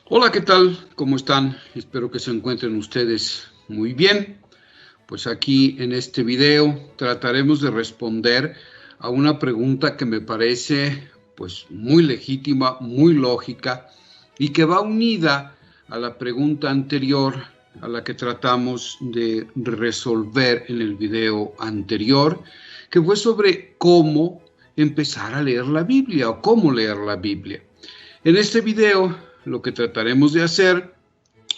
Hola, ¿qué tal? ¿Cómo están? Espero que se encuentren ustedes muy bien. Pues aquí en este video trataremos de responder a una pregunta que me parece pues muy legítima, muy lógica y que va unida a la pregunta anterior a la que tratamos de resolver en el video anterior, que fue sobre cómo empezar a leer la Biblia o cómo leer la Biblia. En este video lo que trataremos de hacer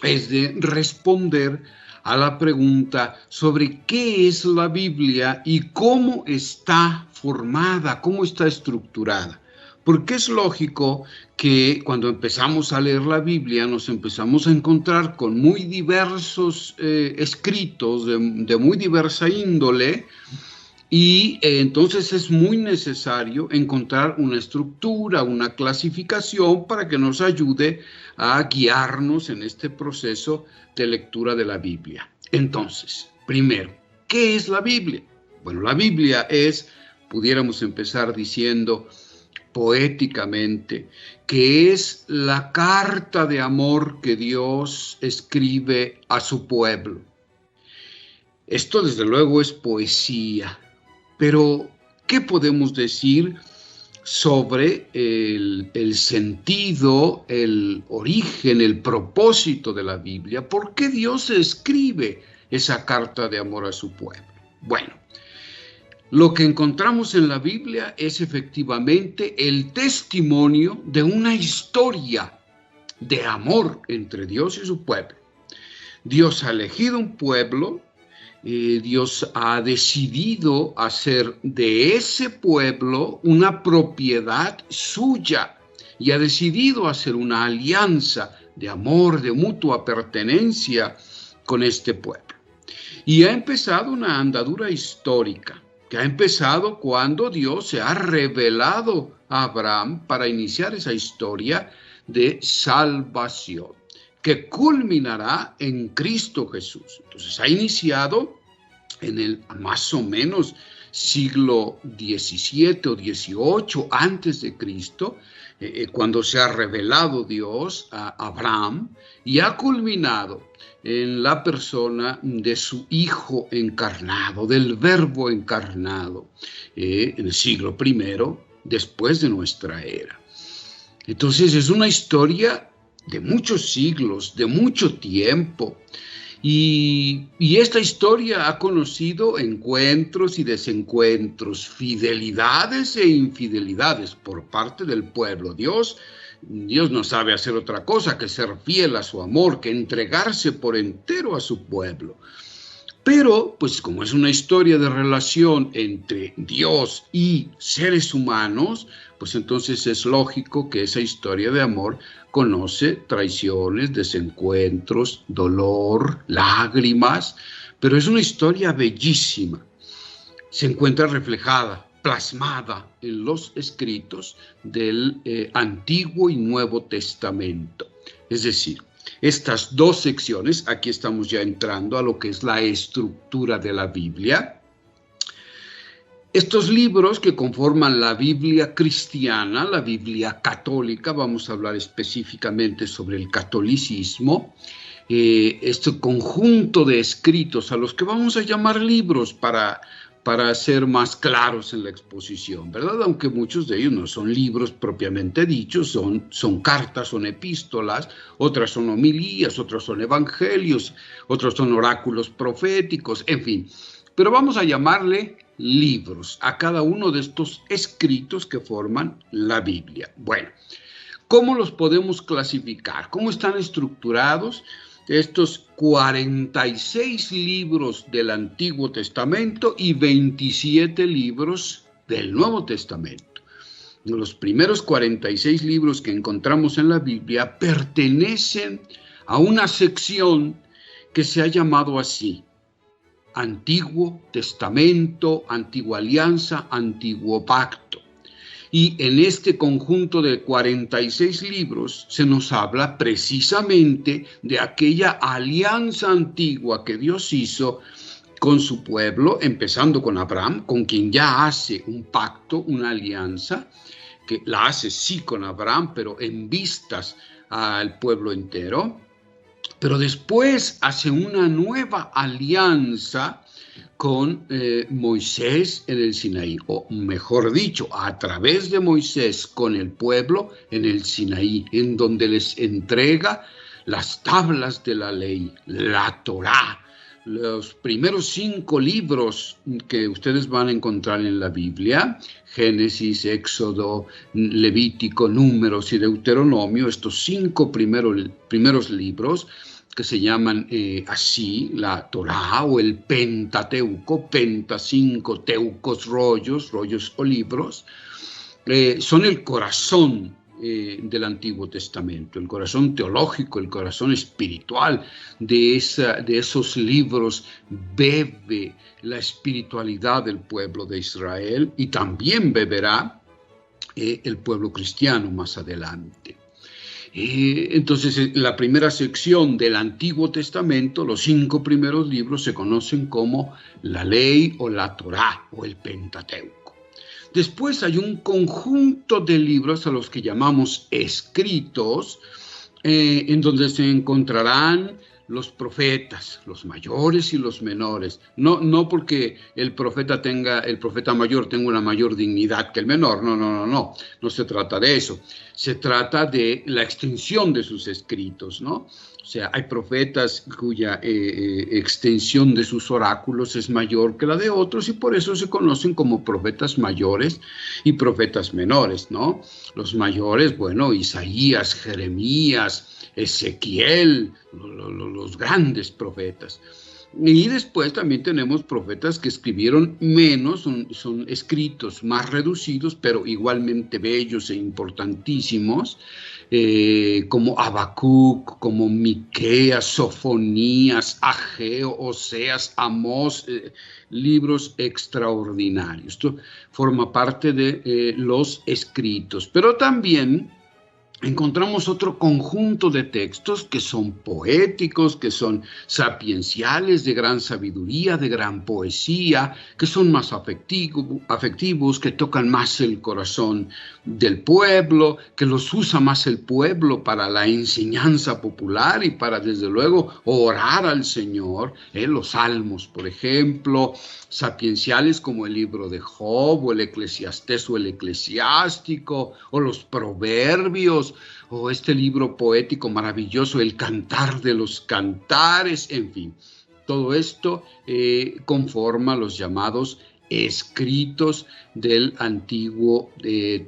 es de responder a la pregunta sobre qué es la Biblia y cómo está formada, cómo está estructurada. Porque es lógico que cuando empezamos a leer la Biblia nos empezamos a encontrar con muy diversos escritos de muy diversa índole. Y entonces es muy necesario encontrar una estructura, una clasificación para que nos ayude a guiarnos en este proceso de lectura de la Biblia. Entonces, primero, ¿qué es la Biblia? Bueno, la Biblia es, pudiéramos empezar diciendo poéticamente, que es la carta de amor que Dios escribe a su pueblo. Esto desde luego es poesía. Pero, ¿qué podemos decir sobre el sentido, el origen, el propósito de la Biblia? ¿Por qué Dios escribe esa carta de amor a su pueblo? Bueno, lo que encontramos en la Biblia es efectivamente el testimonio de una historia de amor entre Dios y su pueblo. Dios ha elegido un pueblo. Dios ha decidido hacer de ese pueblo una propiedad suya y ha decidido hacer una alianza de amor, de mutua pertenencia con este pueblo. Y ha empezado una andadura histórica, que ha empezado cuando Dios se ha revelado a Abraham para iniciar esa historia de salvación, que culminará en Cristo Jesús. Entonces ha iniciado en el más o menos siglo XVII o XVIII antes de Cristo, cuando se ha revelado Dios a Abraham, y ha culminado en la persona de su Hijo encarnado, del Verbo encarnado, en el siglo I después de nuestra era. Entonces es una historia de muchos siglos, de mucho tiempo. Y esta historia ha conocido encuentros y desencuentros, fidelidades e infidelidades por parte del pueblo. Dios no sabe hacer otra cosa que ser fiel a su amor, que entregarse por entero a su pueblo. Pero, pues como es una historia de relación entre Dios y seres humanos, pues entonces es lógico que esa historia de amor conoce traiciones, desencuentros, dolor, lágrimas, pero es una historia bellísima. Se encuentra reflejada, plasmada en los escritos del Antiguo y Nuevo Testamento. Es decir, estas dos secciones, aquí estamos ya entrando a lo que es la estructura de la Biblia. Estos libros que conforman la Biblia cristiana, la Biblia católica, vamos a hablar específicamente sobre el catolicismo, este conjunto de escritos a los que vamos a llamar libros para ser más claros en la exposición, ¿verdad? Aunque muchos de ellos no son libros propiamente dichos, son cartas, son epístolas, otras son homilías, otras son evangelios, otros son oráculos proféticos, en fin. Pero vamos a llamarle libros a cada uno de estos escritos que forman la Biblia. Bueno, ¿cómo los podemos clasificar? ¿Cómo están estructurados estos 46 libros del Antiguo Testamento y 27 libros del Nuevo Testamento? Los primeros 46 libros que encontramos en la Biblia pertenecen a una sección que se ha llamado así: Antiguo Testamento, Antigua Alianza, Antiguo Pacto. Y en este conjunto de 46 libros se nos habla precisamente de aquella alianza antigua que Dios hizo con su pueblo, empezando con Abraham, con quien ya hace un pacto, una alianza, que la hace sí con Abraham, pero en vistas al pueblo entero, pero después hace una nueva alianza con Moisés en el Sinaí, o mejor dicho, a través de Moisés con el pueblo en el Sinaí, en donde les entrega las tablas de la ley, la Torá, los primeros 5 libros que ustedes van a encontrar en la Biblia, Génesis, Éxodo, Levítico, Números y Deuteronomio, estos 5 primeros libros que se llaman así, la Torá o el Pentateuco, penta 5, teucos, rollos o libros, son el corazón del Antiguo Testamento, el corazón teológico, el corazón espiritual de esos libros. Bebe la espiritualidad del pueblo de Israel y también beberá el pueblo cristiano más adelante. Entonces, la primera sección del Antiguo Testamento, los 5 primeros libros, se conocen como la ley o la Torá o el Pentateuco. Después hay un conjunto de libros a los que llamamos escritos, en donde se encontrarán los profetas, los mayores y los menores. No porque el profeta mayor tenga una mayor dignidad que el menor, no se trata de eso. Se trata de la extensión de sus escritos, ¿no? O sea, hay profetas cuya extensión de sus oráculos es mayor que la de otros y por eso se conocen como profetas mayores y profetas menores, ¿no? Los mayores, bueno, Isaías, Jeremías, Ezequiel, los grandes profetas. Y después también tenemos profetas que escribieron menos, son escritos más reducidos, pero igualmente bellos e importantísimos, como Habacuc, como Miqueas, Sofonías, Ageo, Oseas, Amós, libros extraordinarios. Esto forma parte de los escritos, pero también encontramos otro conjunto de textos que son poéticos, que son sapienciales, de gran sabiduría, de gran poesía, que son más afectivos, que tocan más el corazón del pueblo, que los usa más el pueblo para la enseñanza popular y para, desde luego, orar al Señor. Los salmos, por ejemplo, sapienciales como el libro de Job, o el Eclesiastés o el Eclesiástico, o los proverbios, o este libro poético maravilloso, el Cantar de los Cantares, en fin. Todo esto conforma los llamados escritos del Antiguo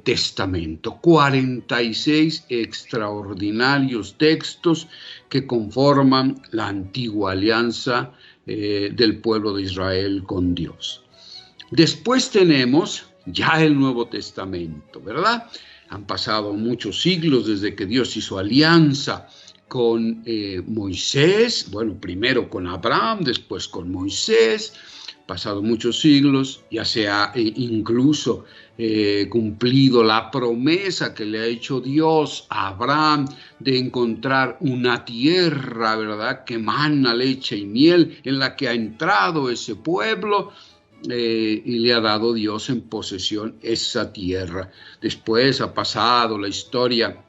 Testamento. 46 extraordinarios textos que conforman la antigua alianza del pueblo de Israel con Dios. Después tenemos ya el Nuevo Testamento, ¿verdad? Han pasado muchos siglos desde que Dios hizo alianza con Moisés, bueno, primero con Abraham, después con Moisés. Pasado muchos siglos, ya se ha incluso cumplido la promesa que le ha hecho Dios a Abraham de encontrar una tierra, ¿verdad?, que emana leche y miel, en la que ha entrado ese pueblo, y le ha dado Dios en posesión esa tierra. Después ha pasado la historia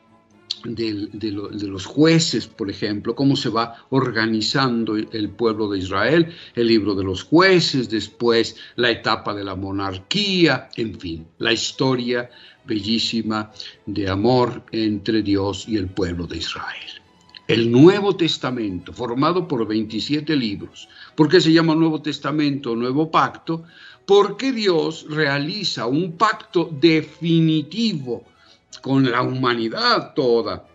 de los jueces, por ejemplo, cómo se va organizando el pueblo de Israel, el libro de los jueces, después la etapa de la monarquía, en fin, la historia bellísima de amor entre Dios y el pueblo de Israel. El Nuevo Testamento, formado por 27 libros. ¿Por qué se llama Nuevo Testamento, Nuevo Pacto? Porque Dios realiza un pacto definitivo con la humanidad toda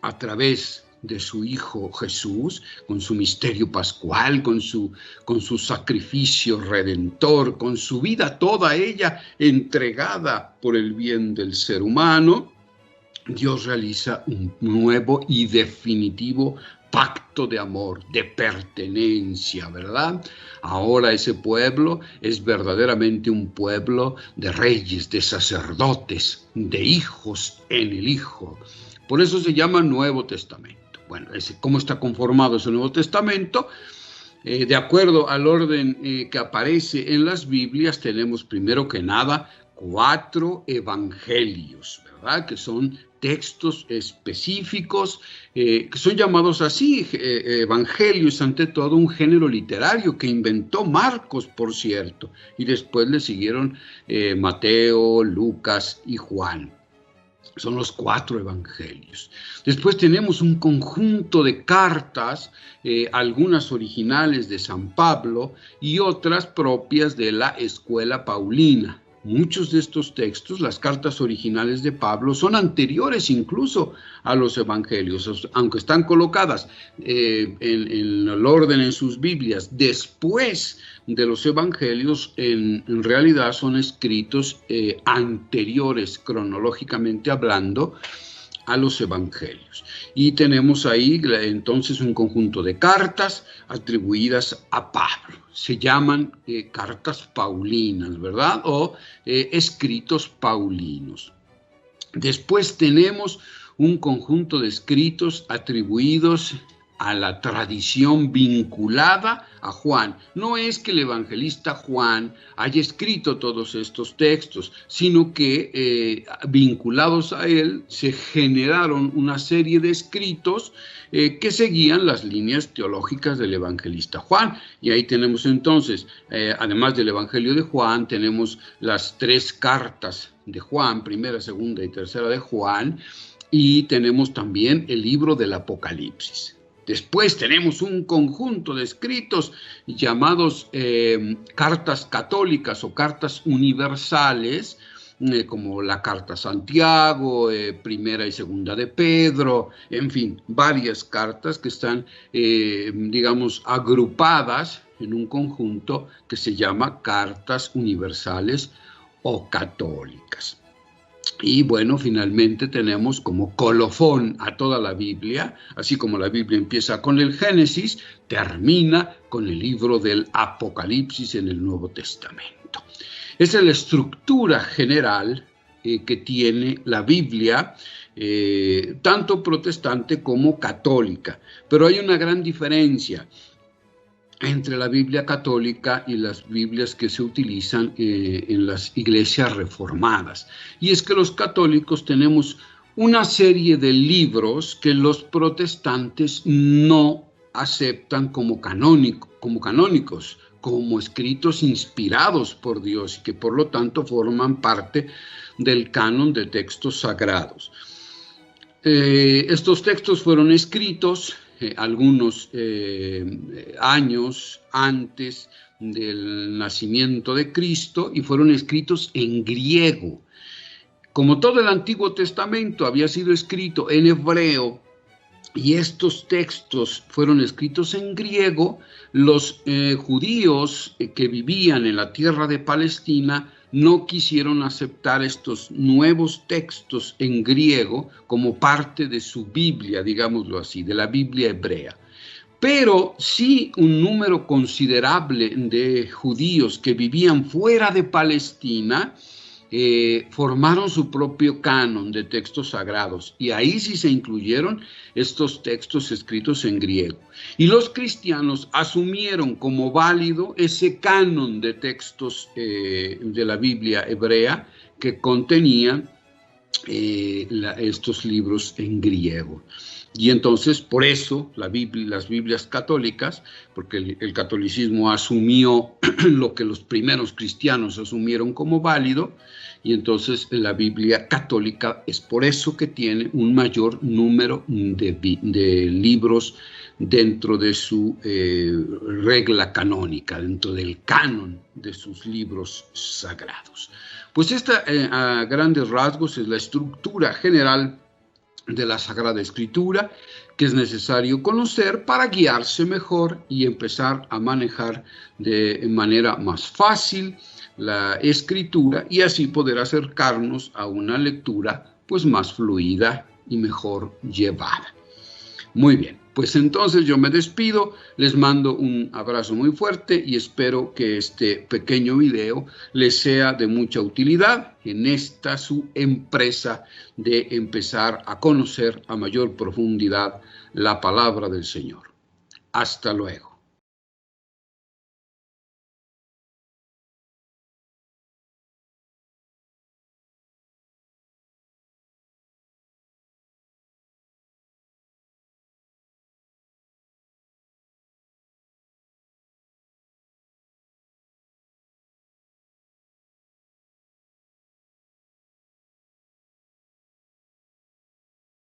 a través de su Hijo Jesús, con su misterio pascual, con su sacrificio redentor, con su vida toda ella entregada por el bien del ser humano. Dios realiza un nuevo y definitivo pacto de amor, de pertenencia, ¿verdad? Ahora ese pueblo es verdaderamente un pueblo de reyes, de sacerdotes, de hijos en el Hijo. Por eso se llama Nuevo Testamento. Bueno, ¿cómo está conformado ese Nuevo Testamento? De acuerdo al orden que aparece en las Biblias, tenemos primero que nada 4 evangelios, ¿verdad? Que son textos específicos, que son llamados así, evangelios, ante todo un género literario que inventó Marcos, por cierto, y después le siguieron Mateo, Lucas y Juan. Son los 4 evangelios. Después tenemos un conjunto de cartas, algunas originales de San Pablo y otras propias de la escuela paulina. Muchos de estos textos, las cartas originales de Pablo, son anteriores incluso a los evangelios, aunque están colocadas en el orden en sus Biblias después de los evangelios, en realidad son escritos anteriores, cronológicamente hablando, a los evangelios. Y tenemos ahí entonces un conjunto de cartas atribuidas a Pablo. Se llaman cartas paulinas, ¿verdad? O escritos paulinos. Después tenemos un conjunto de escritos atribuidos a la tradición vinculada a Juan. No es que el evangelista Juan haya escrito todos estos textos, sino que vinculados a él se generaron una serie de escritos que seguían las líneas teológicas del evangelista Juan. Y ahí tenemos entonces, además del evangelio de Juan, tenemos las 3 cartas de Juan, primera, segunda y tercera de Juan, y tenemos también el libro del Apocalipsis. Después tenemos un conjunto de escritos llamados cartas católicas o cartas universales, como la carta a Santiago, primera y segunda de Pedro, en fin, varias cartas que están, digamos, agrupadas en un conjunto que se llama cartas universales o católicas. Y bueno, finalmente tenemos como colofón a toda la Biblia, así como la Biblia empieza con el Génesis, termina con el libro del Apocalipsis en el Nuevo Testamento. Esa es la estructura general que tiene la Biblia, tanto protestante como católica. Pero hay una gran diferencia entre la Biblia católica y las Biblias que se utilizan en las iglesias reformadas. Y es que los católicos tenemos una serie de libros que los protestantes no aceptan como canónicos, como escritos inspirados por Dios y que por lo tanto forman parte del canon de textos sagrados. Estos textos fueron escritos algunos años antes del nacimiento de Cristo y fueron escritos en griego. Como todo el Antiguo Testamento había sido escrito en hebreo y estos textos fueron escritos en griego, los judíos que vivían en la tierra de Palestina no quisieron aceptar estos nuevos textos en griego como parte de su Biblia, digámoslo así, de la Biblia hebrea. Pero sí un número considerable de judíos que vivían fuera de Palestina formaron su propio canon de textos sagrados y ahí sí se incluyeron estos textos escritos en griego. Y los cristianos asumieron como válido ese canon de textos de la Biblia hebrea que contenían estos libros en griego. Y entonces, por eso, las Biblias católicas, porque el catolicismo asumió lo que los primeros cristianos asumieron como válido, y entonces la Biblia católica es por eso que tiene un mayor número de libros dentro de su regla canónica, dentro del canon de sus libros sagrados. Pues esta, a grandes rasgos, es la estructura general de la Sagrada Escritura que es necesario conocer para guiarse mejor y empezar a manejar de manera más fácil la Escritura y así poder acercarnos a una lectura pues más fluida y mejor llevada. Muy bien, pues entonces yo me despido, les mando un abrazo muy fuerte y espero que este pequeño video les sea de mucha utilidad en esta su empresa de empezar a conocer a mayor profundidad la palabra del Señor. Hasta luego.